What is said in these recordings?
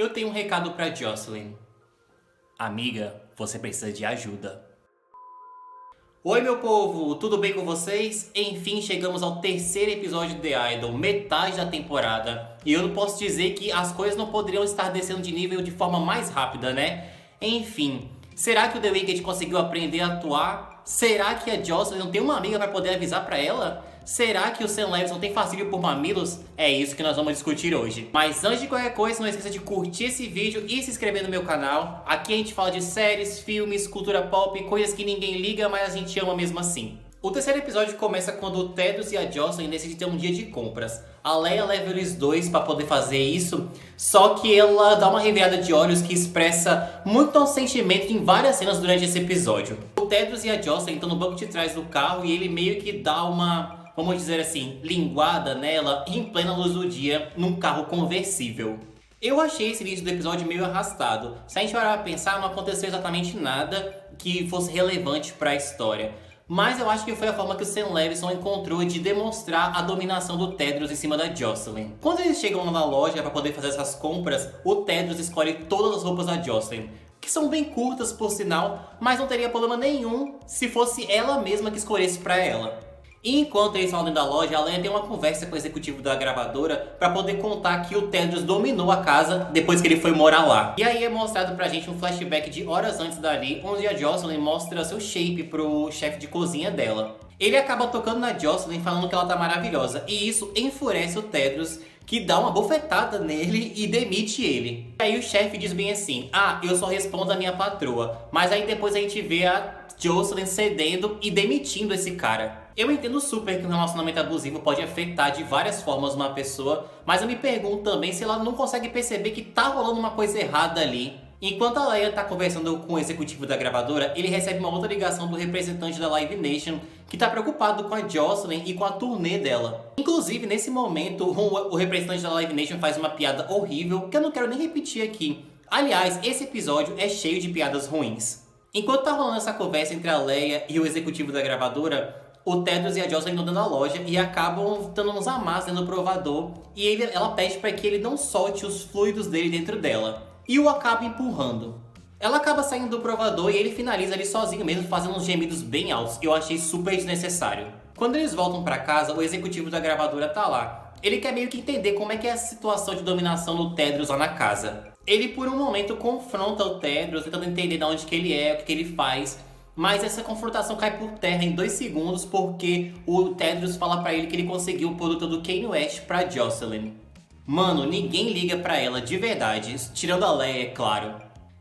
Eu tenho um recado pra Jocelyn. Amiga, você precisa de ajuda. Oi, meu povo, tudo bem com vocês? Enfim, chegamos ao terceiro episódio de The Idol, metade da temporada. E eu não posso dizer que as coisas não poderiam estar descendo de nível de forma mais rápida, né? Enfim, será que o The Wicked conseguiu aprender a atuar? Será que a Jocelyn não tem uma amiga para poder avisar pra ela? Será que o Sam Levinson tem fascínio por mamilos? É isso que nós vamos discutir hoje. Mas antes de qualquer coisa, não esqueça de curtir esse vídeo e se inscrever no meu canal. Aqui a gente fala de séries, filmes, cultura pop, coisas que ninguém liga, mas a gente ama mesmo assim. O terceiro episódio começa quando o Tedros e a Jocelyn decidem ter um dia de compras. A Leia leva eles dois para poder fazer isso, só que ela dá uma revirada de olhos que expressa muito sentimento em várias cenas durante esse episódio. O Tedros e a Jocelyn estão no banco de trás do carro e ele meio que dá uma, vamos dizer assim, linguada nela em plena luz do dia num carro conversível. Eu achei esse início do episódio meio arrastado. Se a gente parar pra pensar, não aconteceu exatamente nada que fosse relevante para a história. Mas eu acho que foi a forma que o Sam Levinson encontrou de demonstrar a dominação do Tedros em cima da Jocelyn. Quando eles chegam na loja para poder fazer essas compras, o Tedros escolhe todas as roupas da Jocelyn, que são bem curtas por sinal, mas não teria problema nenhum se fosse ela mesma que escolhesse para ela. E enquanto eles falam dentro da loja, a Leia tem uma conversa com o executivo da gravadora para poder contar que o Tedros dominou a casa depois que ele foi morar lá. E aí é mostrado pra gente um flashback de horas antes dali, onde a Jocelyn mostra seu shape pro chefe de cozinha dela. Ele acaba tocando na Jocelyn falando que ela tá maravilhosa, e isso enfurece o Tedros, que dá uma bofetada nele e demite ele. E aí o chefe diz bem assim: eu só respondo a minha patroa. Mas aí depois a gente vê a Jocelyn cedendo e demitindo esse cara. Eu entendo super que um relacionamento abusivo pode afetar de várias formas uma pessoa, mas eu me pergunto também se ela não consegue perceber que tá rolando uma coisa errada ali. Enquanto a Leia tá conversando com o executivo da gravadora, ele recebe uma outra ligação do representante da Live Nation, que tá preocupado com a Jocelyn e com a turnê dela. Inclusive, nesse momento, o representante da Live Nation faz uma piada horrível, que eu não quero nem repetir aqui. Aliás, esse episódio é cheio de piadas ruins. Enquanto tá rolando essa conversa entre a Leia e o executivo da gravadora, o Tedros e a Jocelyn estão dentro da loja e acabam dando uns amassos dentro do provador, e ela pede para que ele não solte os fluidos dele dentro dela, e o acaba empurrando. Ela acaba saindo do provador e ele finaliza ali sozinho mesmo, fazendo uns gemidos bem altos. Eu achei super desnecessário. Quando eles voltam para casa, o executivo da gravadora tá lá. Ele quer meio que entender como é que é a situação de dominação do Tedros lá na casa. Ele por um momento confronta o Tedros, tentando entender de onde que ele é, o que ele faz. Mas essa confrontação cai por terra em 2 segundos porque o Tedros fala pra ele que ele conseguiu o produto do Kanye West pra Jocelyn. Mano, ninguém liga pra ela de verdade, tirando a Leia, é claro.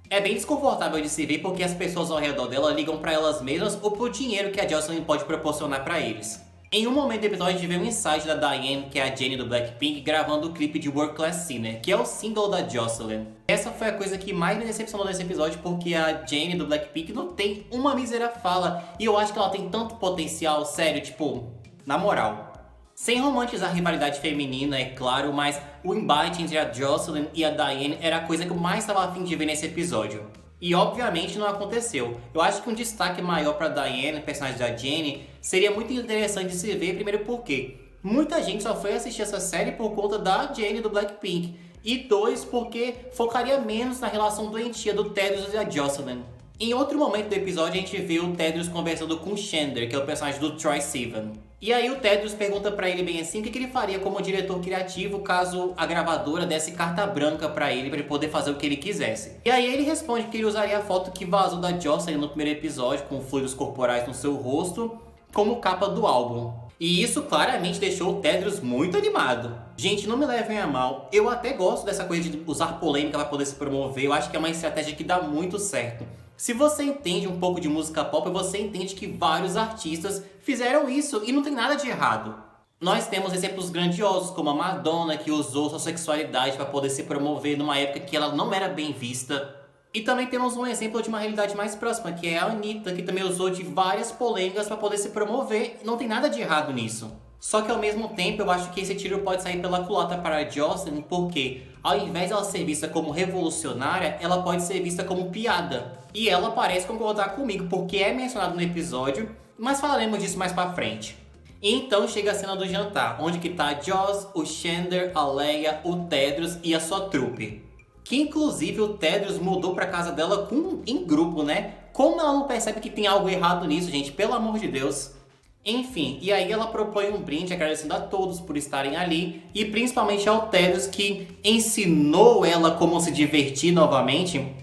É bem desconfortável de se ver porque as pessoas ao redor dela ligam pra elas mesmas ou pro dinheiro que a Jocelyn pode proporcionar pra eles. Em um momento do episódio a gente vê um insight da Diane, que é a Jennie do Blackpink, gravando o clipe de World Class Sinner, que é o single da Jocelyn. Essa foi a coisa que mais me decepcionou nesse episódio, porque a Jennie do Blackpink não tem uma mísera fala, e eu acho que ela tem tanto potencial, sério, tipo, na moral. Sem romantizar a rivalidade feminina, é claro, mas o embate entre a Jocelyn e a Diane era a coisa que eu mais estava a fim de ver nesse episódio. E obviamente não aconteceu. Eu acho que um destaque maior para Diane, personagem da Jennie, seria muito interessante de se ver, primeiro porque muita gente só foi assistir essa série por conta da Jennie do Blackpink. E 2, porque focaria menos na relação doentia do Tedros e a Jocelyn. Em outro momento do episódio a gente vê o Tedros conversando com o Xander, que é o personagem do Troye Sivan. E aí o Tedros pergunta pra ele bem assim o que ele faria como diretor criativo caso a gravadora desse carta branca pra ele poder fazer o que ele quisesse. E aí ele responde que ele usaria a foto que vazou da Jocelyn no primeiro episódio, com fluidos corporais no seu rosto, como capa do álbum. E isso claramente deixou o Tedros muito animado. Gente, não me levem a mal, eu até gosto dessa coisa de usar polêmica para poder se promover, eu acho que é uma estratégia que dá muito certo. Se você entende um pouco de música pop, você entende que vários artistas fizeram isso e não tem nada de errado. Nós temos exemplos grandiosos, como a Madonna, que usou sua sexualidade para poder se promover numa época que ela não era bem vista. E também temos um exemplo de uma realidade mais próxima, que é a Anitta, que também usou de várias polêmicas para poder se promover. Não tem nada de errado nisso. Só que ao mesmo tempo eu acho que esse tiro pode sair pela culatra para a Jocelyn, porque ao invés dela ser vista como revolucionária, ela pode ser vista como piada. E ela parece concordar comigo, porque é mencionado no episódio, mas falaremos disso mais pra frente. E então chega a cena do jantar, onde que tá a Joss, o Xander, a Leia, o Tedros e a sua trupe. Que inclusive o Tedros mudou pra casa dela em grupo, né? Como ela não percebe que tem algo errado nisso, gente? Pelo amor de Deus. Enfim, e aí ela propõe um brinde agradecendo a todos por estarem ali e principalmente ao Tedros que ensinou ela como se divertir novamente.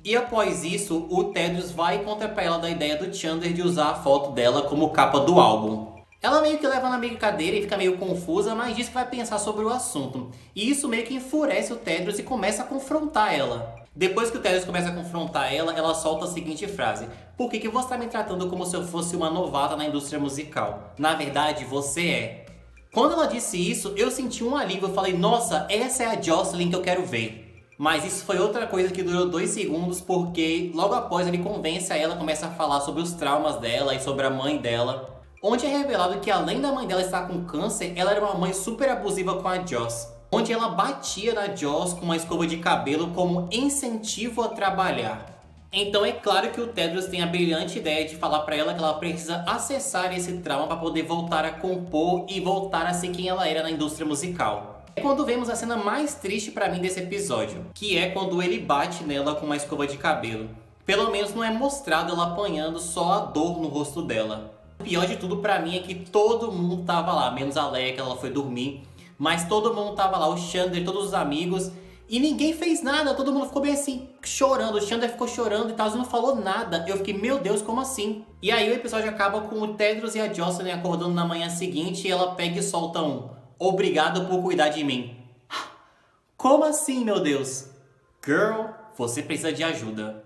E após isso, o Tedros vai e conta pra ela da ideia do Chandler de usar a foto dela como capa do álbum. Ela meio que leva na brincadeira e fica meio confusa, mas diz que vai pensar sobre o assunto. E isso meio que enfurece o Tedros e começa a confrontar ela. Depois que o Tedros começa a confrontar ela, ela solta a seguinte frase: "Por que você está me tratando como se eu fosse uma novata na indústria musical? Na verdade, você é." Quando ela disse isso, eu senti um alívio. Eu falei, nossa, essa é a Jocelyn que eu quero ver. Mas isso foi outra coisa que durou 2 segundos, porque logo após ele convence a ela, começa a falar sobre os traumas dela e sobre a mãe dela. Onde é revelado que além da mãe dela estar com câncer, ela era uma mãe super abusiva com a Joss. Onde ela batia na Joss com uma escova de cabelo como incentivo a trabalhar. Então é claro que o Tedros tem a brilhante ideia de falar pra ela que ela precisa acessar esse trauma para poder voltar a compor e voltar a ser quem ela era na indústria musical. É quando vemos a cena mais triste pra mim desse episódio, que é quando ele bate nela com uma escova de cabelo. Pelo menos não é mostrado ela apanhando, só a dor no rosto dela. O pior de tudo pra mim é que todo mundo tava lá, menos a Leia, que ela foi dormir. Mas todo mundo tava lá, o Chandler, todos os amigos. E ninguém fez nada, todo mundo ficou bem assim, chorando. O Chandler ficou chorando e tal, não falou nada. Eu fiquei, meu Deus, como assim? E aí o episódio acaba com o Tedros e a Jocelyn acordando na manhã seguinte e ela pega e solta um: "Obrigado por cuidar de mim." Como assim, meu Deus? Girl, você precisa de ajuda.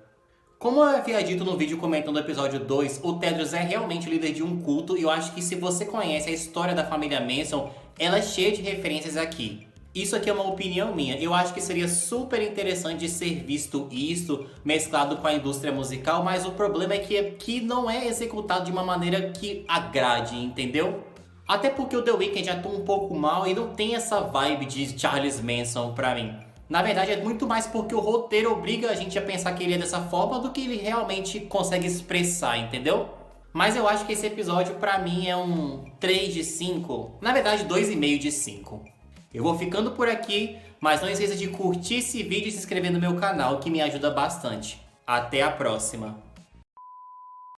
Como eu havia dito no vídeo comentando o episódio 2, o Tedros é realmente o líder de um culto e eu acho que se você conhece a história da família Manson, ela é cheia de referências aqui. Isso aqui é uma opinião minha. Eu acho que seria super interessante ser visto isso mesclado com a indústria musical, mas o problema é que não é executado de uma maneira que agrade, entendeu? Até porque o The Weeknd atua um pouco mal e não tem essa vibe de Charles Manson pra mim. Na verdade é muito mais porque o roteiro obriga a gente a pensar que ele é dessa forma do que ele realmente consegue expressar, entendeu? Mas eu acho que esse episódio pra mim é um 3 de 5, na verdade 2,5 de 5. Eu vou ficando por aqui, mas não esqueça de curtir esse vídeo e se inscrever no meu canal, que me ajuda bastante. Até a próxima!